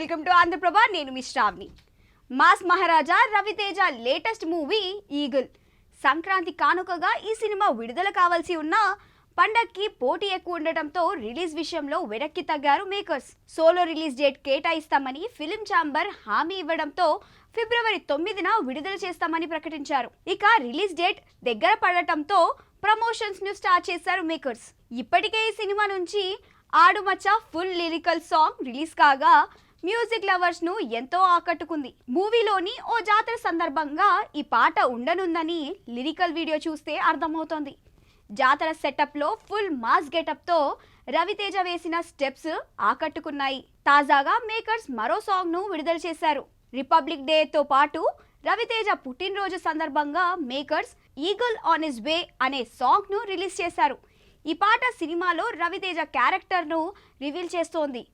Welcome to Andhraprabha. నేను మీ Shravani. Mass Maharaja Raviteja latest movie Eagle Sankranti కానుకగా ఈ సినిమా విడుదల కావాల్సి ఉన్న పండక్కి పోటీ ఎక్కువ ఉండటంతో రిలీజ్ విషయంలో వెనక్కి తగ్గారు మేకర్స్. సోలో రిలీజ్ డేట్ కేటాయిస్తామని ఫిలిం ఛాంబర్ హామీ ఇవ్వడంతో ఫిబ్రవరి 9న విడుదల చేస్తామని ప్రకటించారు. ఇక రిలీజ్ డేట్ దగ్గర పడటంతో ప్రమోషన్స్ ను స్టార్ట్ చేశారు మేకర్స్. ఇప్పటికే ఈ సినిమా నుంచి ఆడుమచ్చ ఫుల్ లిరికల్ సాంగ్ రిలీజ్ కాగా మ్యూజిక్ లవర్స్ ను ఎంతో ఆకట్టుకుంది. మూవీలోని ఓ జాతర సందర్భంగా ఈ పాట ఉండనుందని లిరికల్ వీడియో చూస్తే అర్థమవుతోంది. జాతర సెటప్ లో ఫుల్ మాస్ గెటప్ తో రవితేజ వేసిన స్టెప్స్ ఆకట్టుకున్నాయి. తాజాగా మేకర్స్ మరో సాంగ్ ను విడుదల చేశారు. రిపబ్లిక్ డే తో పాటు రవితేజ పుట్టినరోజు సందర్భంగా makers eagle on his way అనే సాంగ్ ను రిలీజ్ చేశారు. ఈ పాట సినిమాలో రవితేజ క్యారెక్టర్ ను రివీల్ చేస్తోంది.